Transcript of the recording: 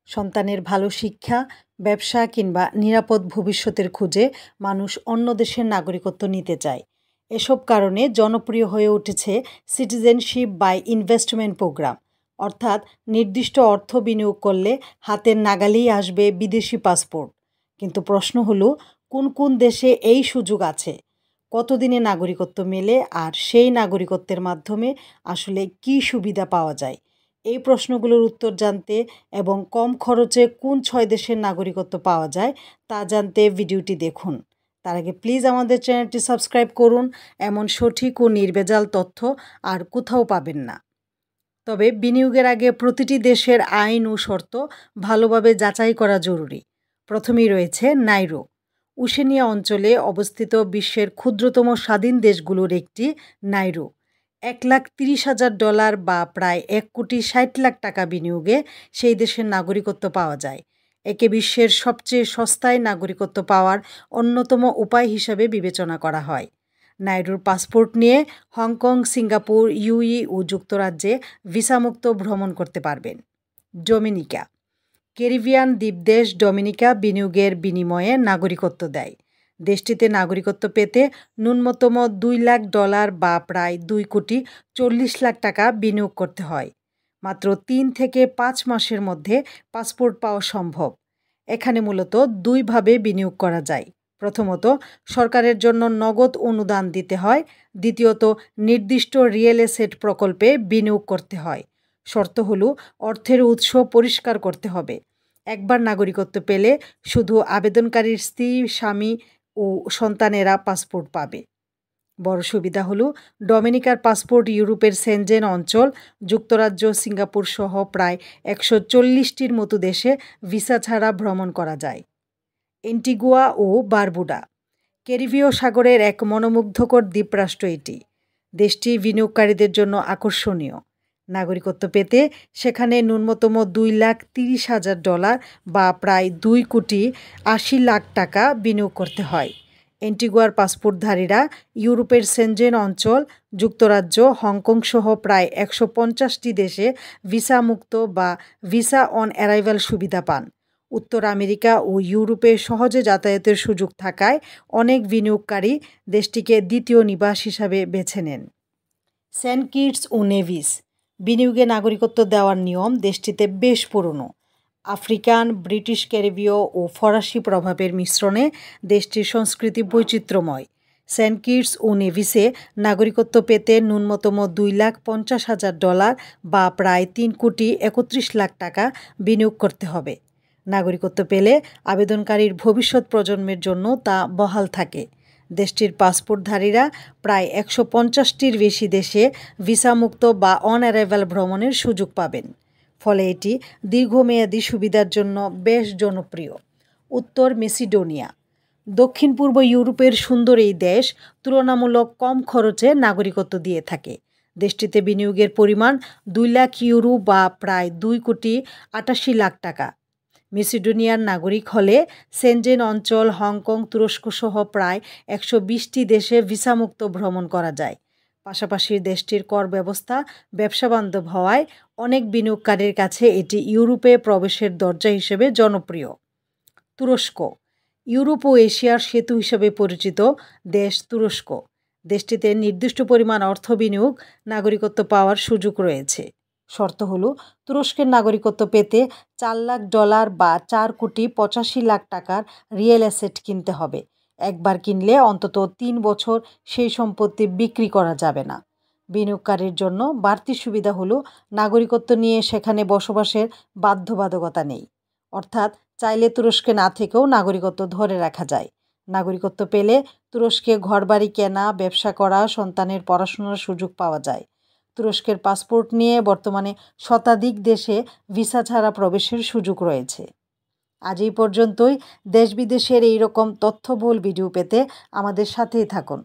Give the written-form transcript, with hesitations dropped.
সন্তানের ভালো শিক্ষা, ব্যবসা কিংবা নিরাপদ ভবিষ্যতের খোঁজে মানুষ অন্য দেশের নাগরিকত্ব নিতে চায়। এসব কারণে জনপ্রিয় হয়ে উঠেছে সিটিজেনশিপ বাই ইনভেস্টমেন্ট প্রোগ্রাম, অর্থাৎ নির্দিষ্ট অর্থ বিনিয়োগ করলে হাতের নাগালেই আসবে বিদেশি পাসপোর্ট। কিন্তু প্রশ্ন হলো, কোন কোন দেশে এই সুযোগ আছে, কতদিনে নাগরিকত্ব মেলে, আর সেই নাগরিকত্বের মাধ্যমে আসলে কী সুবিধা পাওয়া যায়? এই প্রশ্নগুলোর উত্তর জানতে এবং কম খরচে কোন 6 দেশের নাগরিকত্ব পাওয়া যায় তা জানতে ভিডিওটি দেখুন। তার আগে প্লিজ আমাদের চ্যানেলটি সাবস্ক্রাইব করুন। এমন সঠিক ও নির্ভেজাল তথ্য আর কোথাও পাবেন না। তবে বিনিয়োগের আগে প্রতিটি দেশের আইন ও শর্ত ভালোভাবে যাচাই করা জরুরি। প্রথমেই রয়েছে নাইরো। ওশেনিয়া অঞ্চলে অবস্থিত বিশ্বের ক্ষুদ্রতম স্বাধীন দেশগুলোর একটি নাইরো। $1,30,000 বা প্রায় 1,60,00,000 টাকা বিনিয়োগে সেই দেশের নাগরিকত্ব পাওয়া যায়। একে বিশ্বের সবচেয়ে সস্তায় নাগরিকত্ব পাওয়ার অন্যতম উপায় হিসাবে বিবেচনা করা হয়। নাইরোর পাসপোর্ট নিয়ে হংকং, সিঙ্গাপুর, ইউএই ও যুক্তরাজ্যে ভিসামুক্ত ভ্রমণ করতে পারবেন। ডোমিনিকা। ক্যারিবিয়ান দ্বীপদেশ ডোমিনিকা বিনিয়োগের বিনিময়ে নাগরিকত্ব দেয়। দেশটিতে নাগরিকত্ব পেতে ন্যূনতম $2,00,000 বা প্রায় 2,40,00,000 টাকা বিনিয়োগ করতে হয়। মাত্র 3 থেকে 5 মাসের মধ্যে পাসপোর্ট পাওয়া সম্ভব। এখানে মূলত দুইভাবে বিনিয়োগ করা যায়। প্রথমত, সরকারের জন্য নগদ অনুদান দিতে হয়। দ্বিতীয়ত, নির্দিষ্ট রিয়েল এস্টেট প্রকল্পে বিনিয়োগ করতে হয়। শর্ত হলো, অর্থের উৎস পরিষ্কার করতে হবে। একবার নাগরিকত্ব পেলে শুধু আবেদনকারীর স্ত্রী, স্বামী ও সন্তানেরা পাসপোর্ট পাবে। বড় সুবিধা হলো, ডোমিনিকার পাসপোর্ট ইউরোপের সেনজেন অঞ্চল, যুক্তরাজ্য, সিঙ্গাপুর সহ প্রায় 140টির মতো দেশে ভিসা ছাড়া ভ্রমণ করা যায়। এন্টিগুয়া ও বারবুডা। ক্যারিবীয় সাগরের এক মনোমুগ্ধকর দ্বীপরাষ্ট্র এটি। দেশটি বিনিয়োগকারীদের জন্য আকর্ষণীয়। নাগরিকত্ব পেতে সেখানে ন্যূনতম $2,30,000 বা প্রায় 2,80,00,000 টাকা বিনিয়োগ করতে হয়। এন্টিগুয়ার পাসপোর্টধারীরা ইউরোপের সেনজেন অঞ্চল, যুক্তরাজ্য, হংকং সহ প্রায় 150টি দেশে ভিসামুক্ত বা ভিসা অন অ্যারাইভাল সুবিধা পান। উত্তর আমেরিকা ও ইউরোপে সহজে যাতায়াতের সুযোগ থাকায় অনেক বিনিয়োগকারী দেশটিকে দ্বিতীয় নিবাস হিসাবে বেছে নেন। সেন্ট কিটস ও নেভিস। বিনিয়োগে নাগরিকত্ব দেওয়ার নিয়ম দেশটিতে বেশ পুরনো। আফ্রিকান, ব্রিটিশ, ক্যারিবীয় ও ফরাসি প্রভাবের মিশ্রণে দেশটির সংস্কৃতি বৈচিত্র্যময়। সেন্ট কিটস ও নেভিসে নাগরিকত্ব পেতে ন্যূনতম $2,50,000 বা প্রায় 3,31,00,000 টাকা বিনিয়োগ করতে হবে। নাগরিকত্ব পেলে আবেদনকারীর ভবিষ্যৎ প্রজন্মের জন্য তা বহাল থাকে। দেশটির পাসপোর্টধারীরা প্রায় 150টির বেশি দেশে ভিসামুক্ত বা অন অ্যারাইভাল ভ্রমণের সুযোগ পাবেন। ফলে এটি দীর্ঘমেয়াদী সুবিধার জন্য বেশ জনপ্রিয়। উত্তর মেসিডোনিয়া। দক্ষিণ পূর্ব ইউরোপের সুন্দর এই দেশ তুলনামূলক কম খরচে নাগরিকত্ব দিয়ে থাকে। দেশটিতে বিনিয়োগের পরিমাণ €2,00,000 বা প্রায় 2,88,00,000 টাকা। মেসিডোনিয়ার নাগরিক হলে সেনজেন অঞ্চল, হংকং, তুরস্ক সহ প্রায় 120টি দেশে ভিসামুক্ত ভ্রমণ করা যায়। পাশাপাশি দেশটির কর ব্যবস্থা ব্যবসাবান্ধব হওয়ায় অনেক বিনিয়োগকারীর কাছে এটি ইউরোপে প্রবেশের দরজা হিসেবে জনপ্রিয়। তুরস্ক। ইউরোপ ও এশিয়ার সেতু হিসেবে পরিচিত দেশ তুরস্ক। দেশটিতে নির্দিষ্ট পরিমাণ অর্থ বিনিয়োগ নাগরিকত্ব পাওয়ার সুযোগ রয়েছে। শর্ত হলো, তুরস্কের নাগরিকত্ব পেতে $4,00,000 বা 4,85,00,000 টাকার রিয়েল এস্টেট কিনতে হবে। একবার কিনলে অন্তত 3 বছর সেই সম্পত্তি বিক্রি করা যাবে না। বিনিয়োগকারীর জন্য বাড়তি সুবিধা হলো, নাগরিকত্ব নিয়ে সেখানে বসবাসের বাধ্যবাধকতা নেই। অর্থাৎ চাইলে তুরস্কে না থেকেও নাগরিকত্ব ধরে রাখা যায়। নাগরিকত্ব পেলে তুরস্কে ঘরবাড়ি কেনা, ব্যবসা করা, সন্তানের পড়াশোনার সুযোগ পাওয়া যায়। তুরস্কের পাসপোর্ট নিয়ে বর্তমানে শতাধিক দেশে ভিসা ছাড়া প্রবেশের সুযোগ রয়েছে। আজ এই পর্যন্তই। দেশ বিদেশের এই রকম তথ্যবহুল ভিডিও পেতে আমাদের সাথেই থাকুন।